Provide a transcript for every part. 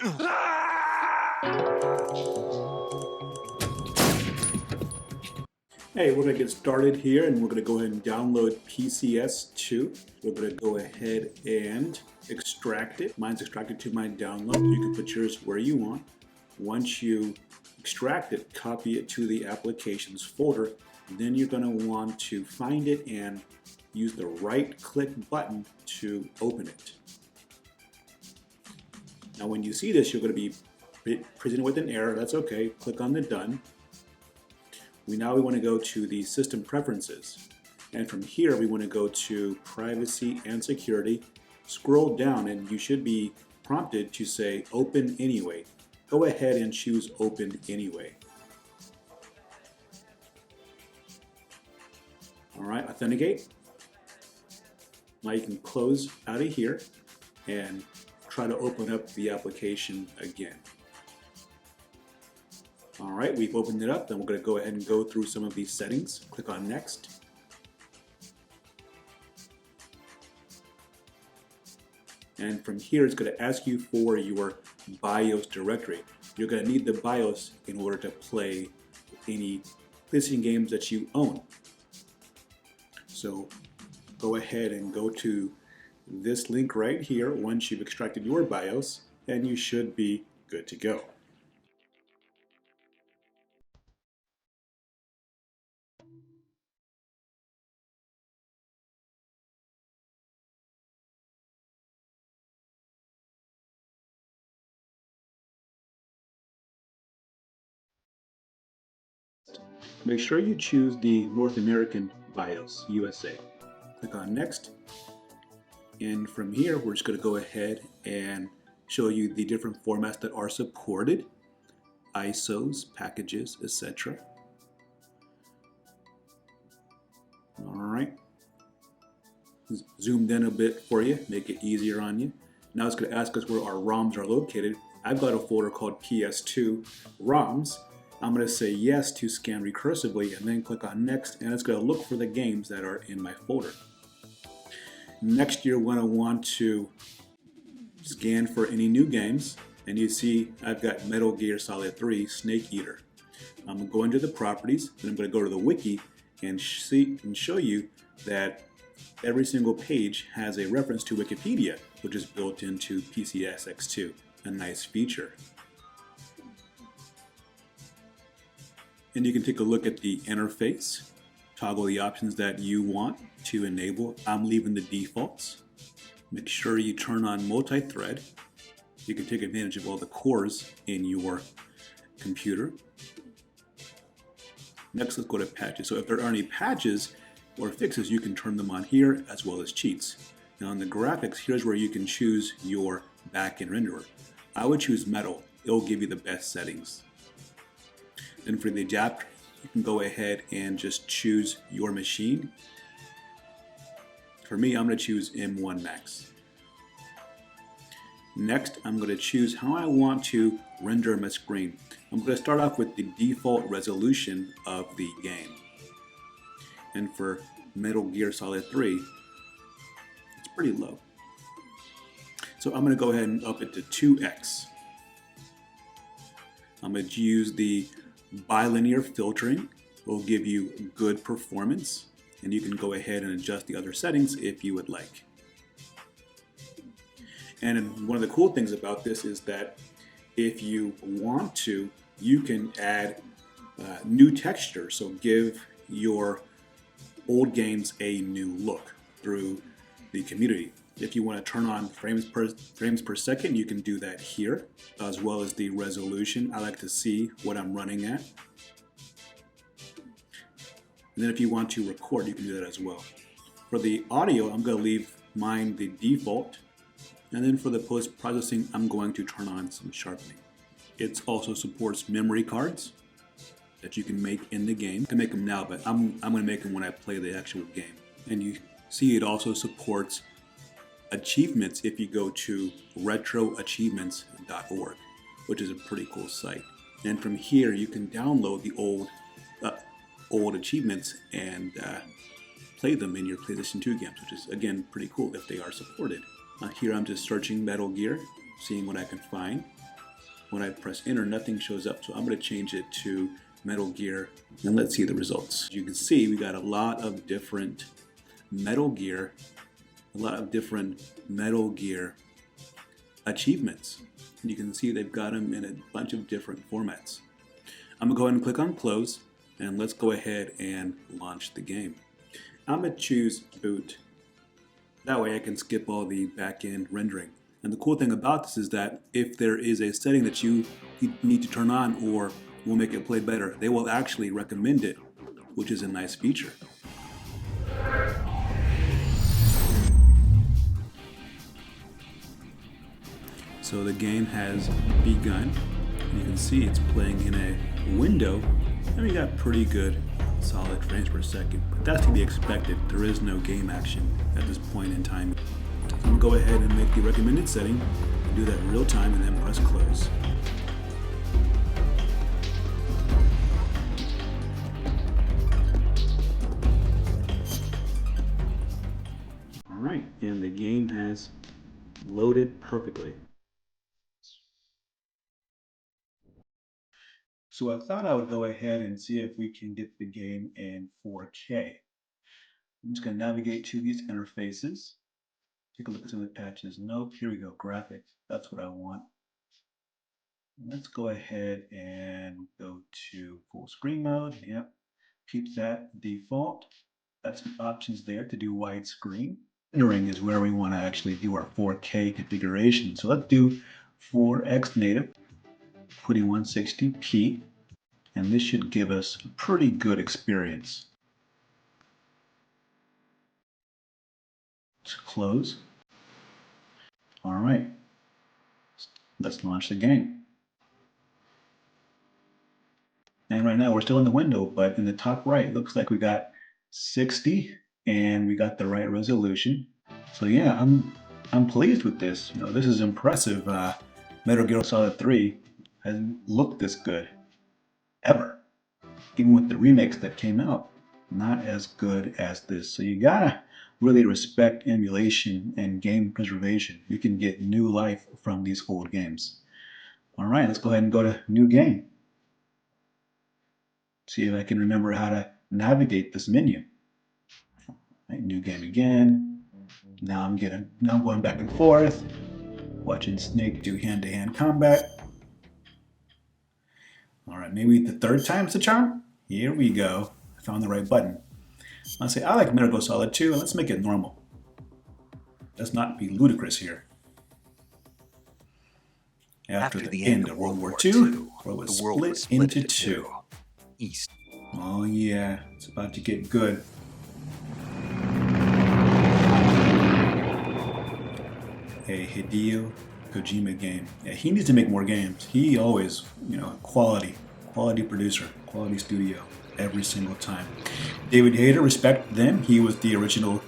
Hey, we're going to get started here and we're going to go ahead and download PS2. We're going to go ahead and extract it. Mine's extracted to my download. You can put yours where you want. Once you extract it, copy it to the applications folder. Then you're going to want to find it and use the right click button to open it. Now when you see this, you're going to be presented with an error. That's okay. Click on the done. Now we want to go to the system preferences, and from here we want to go to privacy and security. Scroll down and you should be prompted to say open anyway. Go ahead and choose open anyway. Alright, authenticate. Now you can close out of here and try to open up the application again. Alright, we've opened it up, then we're going to go ahead and go through some of these settings. Click on Next. And from here, it's going to ask you for your BIOS directory. You're going to need the BIOS in order to play any PlayStation games that you own. So go ahead and go to this link right here once you've extracted your BIOS, and you should be good to go. Make sure you choose the North American BIOS, USA. Click on Next. And from here, we're just going to go ahead and show you the different formats that are supported. ISOs, packages, etc. Alright. Zoomed in a bit for you, make it easier on you. Now it's going to ask us where our ROMs are located. I've got a folder called PS2 ROMs. I'm going to say yes to scan recursively and then click on next, and it's going to look for the games that are in my folder. Next, you're going to want to scan for any new games, and you see I've got Metal Gear Solid 3 Snake Eater. I'm going to go into the properties, and I'm going to go to the wiki and show you that every single page has a reference to Wikipedia, which is built into PCSX2, a nice feature. And you can take a look at the interface, toggle the options that you want to enable. I'm leaving the defaults. Make sure you turn on multi-thread. You can take advantage of all the cores in your computer. Next, let's go to patches. So if there are any patches or fixes, you can turn them on here as well as cheats. Now on the graphics, here's where you can choose your backend renderer. I would choose Metal. It'll give you the best settings. Then for the adapter, you can go ahead and just choose your machine. For me, I'm going to choose M1 MAX. Next, I'm going to choose how I want to render my screen. I'm going to start off with the default resolution of the game. And for Metal Gear Solid 3, it's pretty low. So I'm going to go ahead and up it to 2x. I'm going to use the bilinear filtering. Will give you good performance, and you can go ahead and adjust the other settings if you would like. And one of the cool things about this is that if you want to, you can add new texture, so give your old games a new look through the community. If you want to turn on frames per second, you can do that here, as well as the resolution. I like to see what I'm running at. And then if you want to record, you can do that as well. For the audio, I'm going to leave mine the default. And then for the post-processing, I'm going to turn on some sharpening. It also supports memory cards that you can make in the game. I can make them now, but I'm going to make them when I play the actual game. And you see it also supports achievements if you go to RetroAchievements.org, which is a pretty cool site. And from here, you can download the old achievements and play them in your PlayStation 2 games, which is, again, pretty cool if they are supported. Here I'm just searching Metal Gear, seeing what I can find. When I press enter, nothing shows up, so I'm going to change it to Metal Gear, and let's see the results. As you can see, we got a lot of different Metal Gear achievements. And you can see they've got them in a bunch of different formats. I'm going to go ahead and click on close, and let's go ahead and launch the game. I'm going to choose boot. That way I can skip all the back-end rendering. And the cool thing about this is that if there is a setting that you need to turn on or will make it play better, they will actually recommend it, which is a nice feature. So the game has begun. You can see it's playing in a window, and we got pretty good solid frames per second. But that's to be expected. There is no game action at this point in time. So I'm going to go ahead and make the recommended setting, and do that in real time, and then press close. Alright, and the game has loaded perfectly. So I thought I would go ahead and see if we can get the game in 4K. I'm just going to navigate to these interfaces. Take a look at some of the patches. Nope, here we go, graphics. That's what I want. Let's go ahead and go to full screen mode. Yep, keep that default. That's some options there to do widescreen. Rendering is where we want to actually do our 4K configuration. So let's do 4x native, putting 160p, and this should give us a pretty good experience. Let's close. All right, let's launch the game. And right now we're still in the window, but in the top right, it looks like we got 60 and we got the right resolution. So yeah, I'm pleased with this. You know, this is impressive. Metal Gear Solid 3 hasn't looked this good ever. Even with the remakes that came out, not as good as this. So you gotta really respect emulation and game preservation. You can get new life from these old games. All right, let's go ahead and go to new game. See if I can remember how to navigate this menu. Right, new game again. Now I'm going back and forth, watching Snake do hand-to-hand combat. All right, maybe the third time's the charm. Here we go. I found the right button. I'll say I like Metal Gear Solid 2, and let's make it normal. Let's not be ludicrous here. After the end of World War II, the world was split into two. East. Oh yeah, it's about to get good. A Hideo Kojima game. Yeah, he needs to make more games. He always, quality producer, quality studio, every single time. David Hayter, respect them. He was the original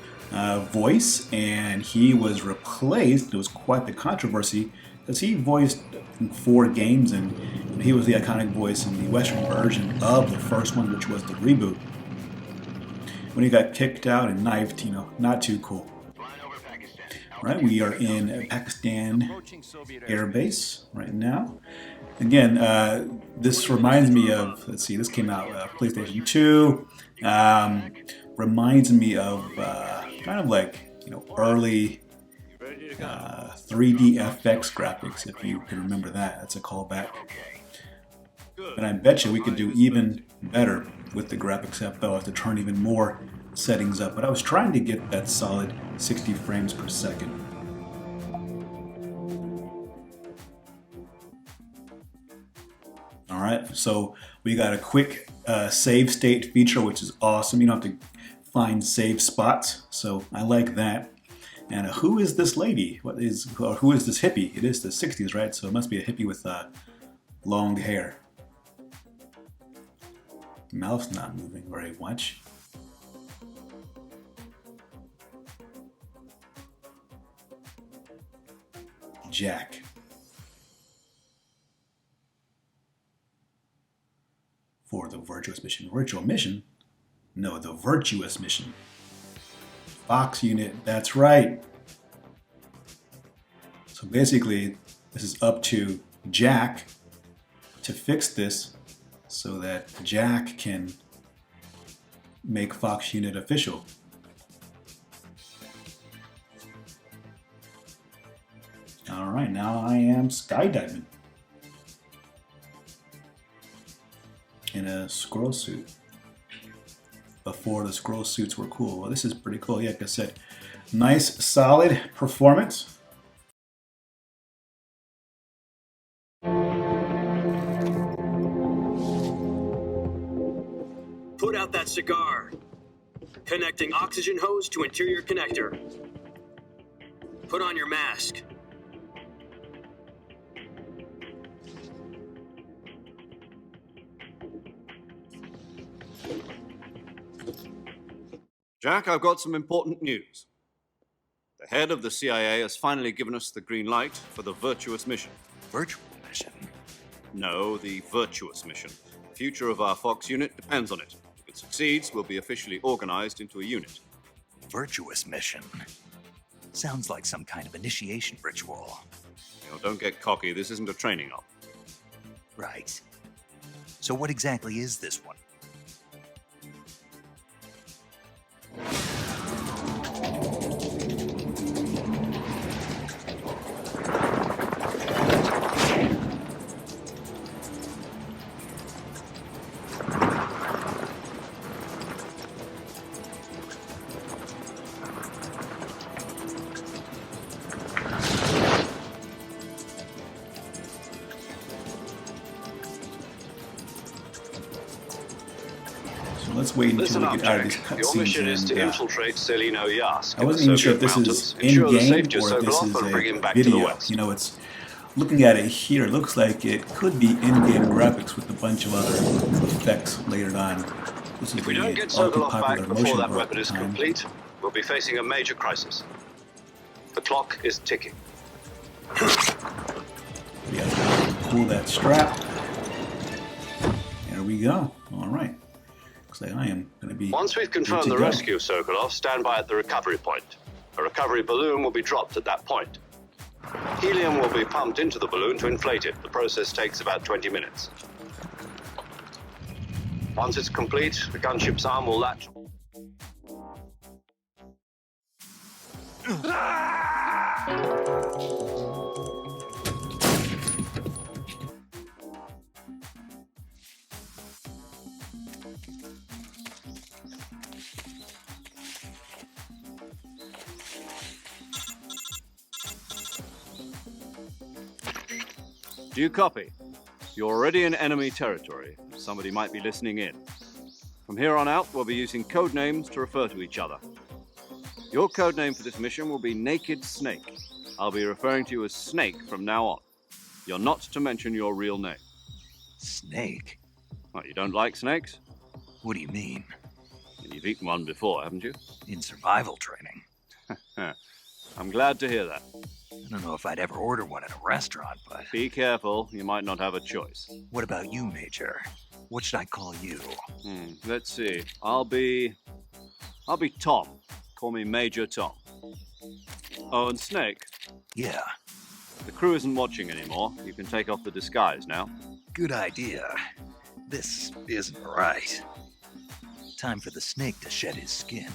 voice, and he was replaced. There was quite the controversy because he voiced 4 games, and he was the iconic voice in the Western version of the first one, which was the reboot. When he got kicked out and knifed, not too cool. Right, we are in Pakistan Air Base right now. Again, this reminds me of, let's see, this came out PlayStation 2. Reminds me of kind of like, early 3D FX graphics, if you can remember that. That's a callback. And I bet you we could do even better with the graphics FL to turn even more settings up. But I was trying to get that solid 60 frames per second. All right, so we got a quick save state feature, which is awesome. You don't have to find save spots, so I like that. And who is this lady? Who is this hippie? It is the 60s, right? So it must be a hippie with long hair. Mouth's not moving very much. Jack. For the virtuous mission. Virtual mission? No, the virtuous mission. Fox unit, that's right. So basically, This is up to Jack to fix this so that Jack can make Fox Unit official. All right, now I am skydiving in a squirrel suit. Before the squirrel suits were cool. Well, this is pretty cool. Yeah, like I said, nice, solid performance. Put out that cigar. Connecting oxygen hose to interior connector. Put on your mask. Jack, I've got some important news. The head of the CIA has finally given us the green light for the virtuous mission. Virtual mission? No, the virtuous mission. The future of our Fox unit depends on it. If it succeeds, we'll be officially organized into a unit. Virtuous mission? Sounds like some kind of initiation ritual. Don't get cocky. This isn't a training op. Right. So what exactly is this one? Let's wait until Listen we up, get out of these Jack. Your cutscenes. mission is to And, infiltrate Celino Yask. I wasn't even sure if this is in-game or if this is a video. You know, it's looking at it here, it looks like it could be in-game graphics with a bunch of other effects later on. This is If we don't get the Sokolov back popular before motion that graphic weapon is time. complete, we'll be facing a major crisis. The clock is ticking. We have to pull that strap. There we go. All right. Looks like I am going to be. Once we've confirmed the rescue of Sokolov, stand by at the recovery point. A recovery balloon will be dropped at that point. Helium will be pumped into the balloon to inflate it. The process takes about 20 minutes. Once it's complete, the gunship's arm will latch. Do you copy? You're already in enemy territory. Somebody might be listening in. From here on out, we'll be using code names to refer to each other. Your code name for this mission will be Naked Snake. I'll be referring to you as Snake from now on. You're not to mention your real name. Snake? What, you don't like snakes? What do you mean? You've eaten one before, haven't you? In survival training? I'm glad to hear that. I don't know if I'd ever order one at a restaurant, but... Be careful, you might not have a choice. What about you, Major? What should I call you? Let's see. I'll be Tom. Call me Major Tom. Oh, and Snake? Yeah. The crew isn't watching anymore. You can take off the disguise now. Good idea. This isn't right. Time for the snake to shed his skin.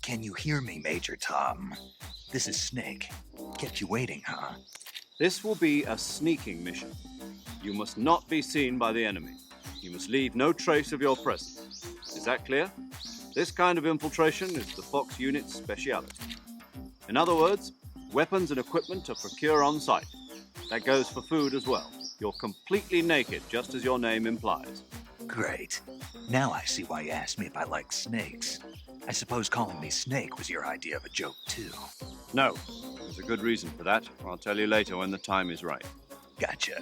Can you hear me, Major Tom? This is Snake. Kept you waiting, huh? This will be a sneaking mission. You must not be seen by the enemy. You must leave no trace of your presence. that clear? This kind of infiltration is the Fox unit's speciality. In other words, weapons and equipment are procured on site. That goes for food as well. You're completely naked, just as your name implies. Great. Now I see why you asked me if I like snakes. I suppose calling me Snake was your idea of a joke, too. No, there's a good reason for that. I'll tell you later when the time is right. Gotcha.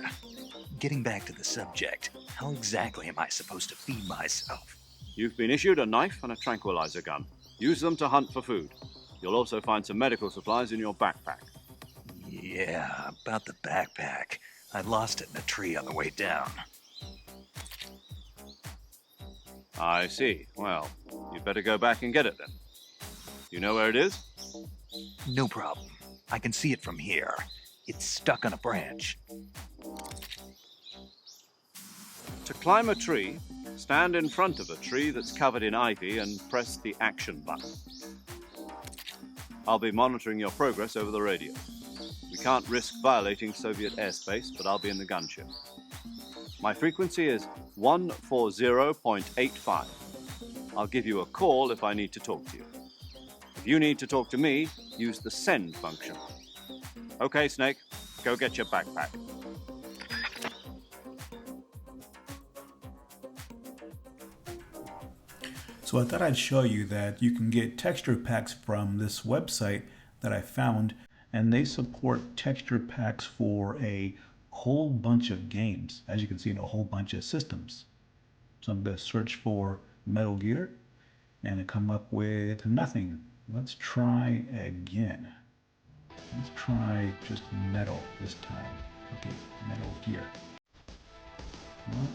Getting back to the subject, how exactly am I supposed to feed myself? You've been issued a knife and a tranquilizer gun. Use them to hunt for food. You'll also find some medical supplies in your backpack. Yeah, about the backpack. I lost it in a tree on the way down. I see. Well, you'd better go back and get it then. You know where it is? No problem. I can see it from here. It's stuck on a branch. To climb a tree, stand in front of a tree that's covered in ivy and press the action button. I'll be monitoring your progress over the radio. We can't risk violating Soviet airspace, but I'll be in the gunship. My frequency is 140.85. I'll give you a call if I need to talk to you. If you need to talk to me, use the send function. Okay, Snake, go get your backpack. So I thought I'd show you that you can get texture packs from this website that I found, and they support texture packs for a whole bunch of games, as you can see, in a whole bunch of systems. So I'm going to search for Metal Gear, and it come up with nothing. Let's try again. Let's try just Metal this time. Okay, Metal Gear. Well,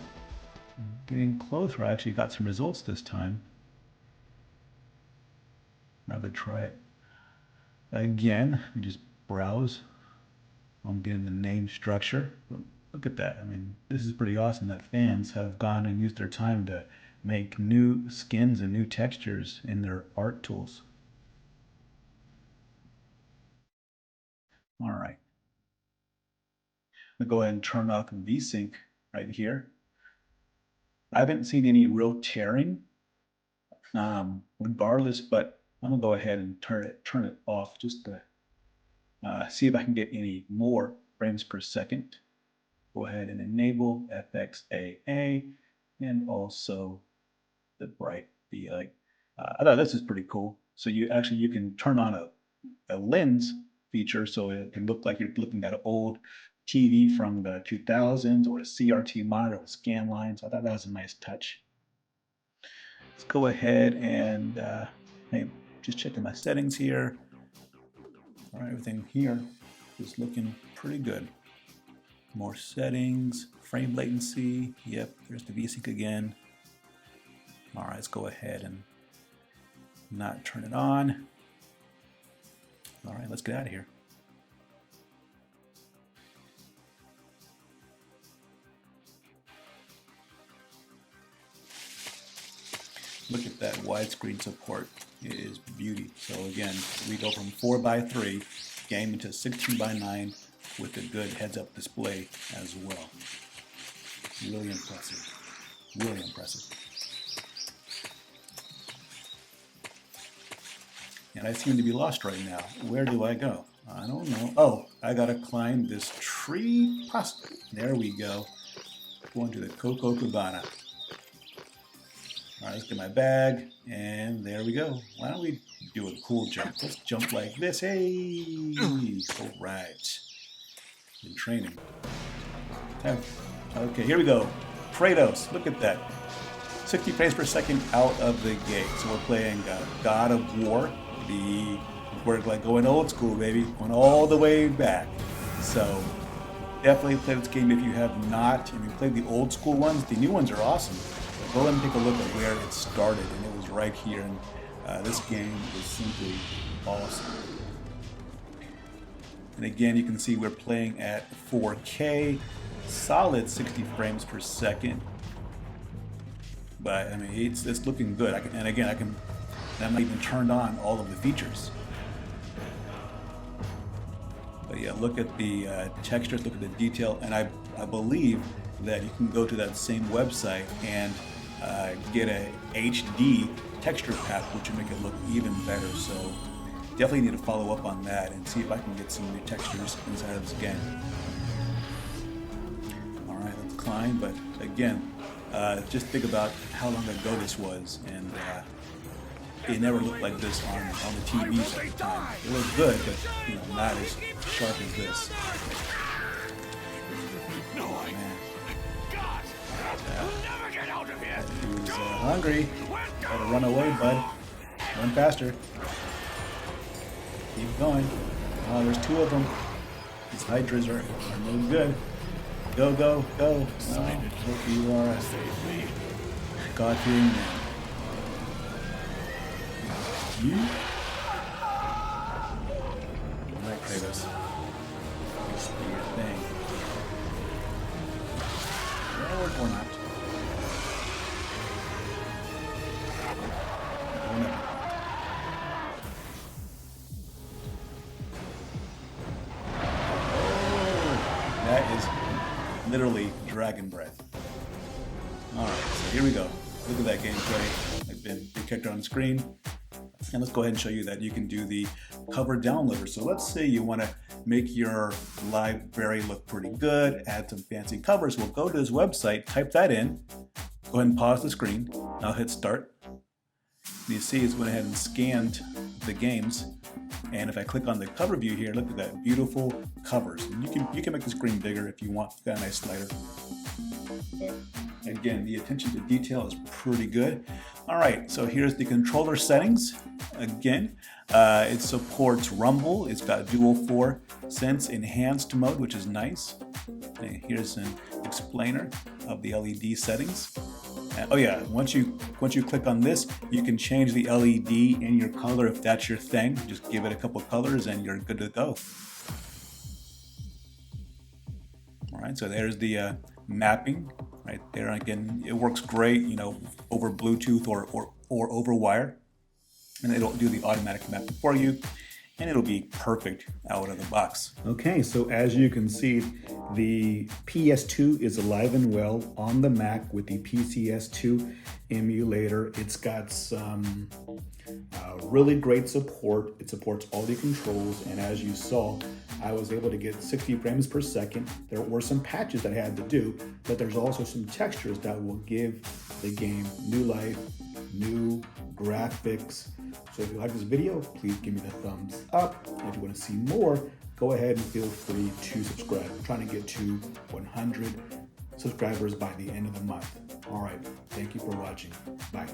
getting closer. I actually got some results this time. Rather try it again. We just browse. I'm getting the name structure. Look at that. I mean, this is pretty awesome that fans have gone and used their time to make new skins and new textures in their art tools. All right. I'm gonna go ahead and turn off VSync right here. I haven't seen any real tearing, regardless, but I'm gonna go ahead and turn it off just to see if I can get any more frames per second. Go ahead and enable FXAA and also the bright like. I thought this is pretty cool. So you can turn on a lens feature, so it can look like you're looking at an old TV from the 2000s or a CRT monitor with scan lines. I thought that was a nice touch. Let's go ahead and just checking my settings here. All right, everything here is looking pretty good. More settings, frame latency. Yep, there's the VSync again. All right, let's go ahead and not turn it on. All right, let's get out of here. Look at that widescreen support. It is beauty. So again, we go from 4:3 game into 16:9 with a good heads-up display as well. Really impressive. Really impressive. And I seem to be lost right now. Where do I go? I don't know. Oh, I gotta climb this tree. There we go. Going to the Coco Cabana. All right, let's get my bag, and there we go. Why don't we do a cool jump? Let's jump like this. Hey! All right. In training. Okay, here we go. Kratos, look at that. 60 frames per second out of the gate. So we're playing God of War. We're like going old school, baby. Going all the way back. So definitely play this game if you have not. If you played the old school ones, the new ones are awesome. Go ahead and take a look at where it started, and it was right here. And this game is simply awesome. And again, you can see we're playing at 4K, solid 60 frames per second. But I mean, it's looking good. I'm not even turned on all of the features. But yeah, look at the textures, look at the detail, and I believe that you can go to that same website and get a HD texture pack, which will make it look even better. So definitely need to follow up on that and see if I can get some new textures inside of this game. All right, let's climb. But again, just think about how long ago this was, and it never looked like this on the TVs at the time. It looked good, but you know, not as sharp as this. Oh man. He was hungry. Gotta run away, bud. Run faster. Keep going. Oh, there's two of them. These hydras are no good. Go, go, go. Oh, hope you are a God-fearing man. You? Alright, Kratos. Just do your thing. Or not. Or not. Oh, that is literally dragon breath. Alright, so here we go. Look at that gameplay. I've been kicked on the screen. And let's go ahead and show you that you can do the cover downloader. So let's say you want to make your library look pretty good, add some fancy covers. We'll go to this website, type that in, go ahead and pause the screen. I'll hit start. You see it's went ahead and scanned the games. And if I click on the cover view here, look at that, beautiful covers. And you can make the screen bigger if you want. Got a nice slider. Again, the attention to detail is pretty good. All right, so here's the controller settings. Again, it supports rumble. It's got dual 4-sense enhanced mode, which is nice. And here's an explainer of the LED settings. Oh yeah, once you click on this, you can change the LED in your color if that's your thing. Just give it a couple colors and you're good to go. All right, so there's the mapping right there. Again, it works great, you know, over Bluetooth or over wire, and it'll do the automatic mapping for you, and it'll be perfect out of the box. Okay, so as you can see, the PS2 is alive and well on the Mac with the PS2 emulator. It's got some really great support. It supports all the controls, and as you saw, I was able to get 60 frames per second. There were some patches that I had to do, but there's also some textures that will give the game new life, new graphics. So if you like this video, please give me the thumbs up. And if you want to see more, go ahead and feel free to subscribe. I'm trying to get to 100 subscribers by the end of the month. All right, thank you for watching. Bye.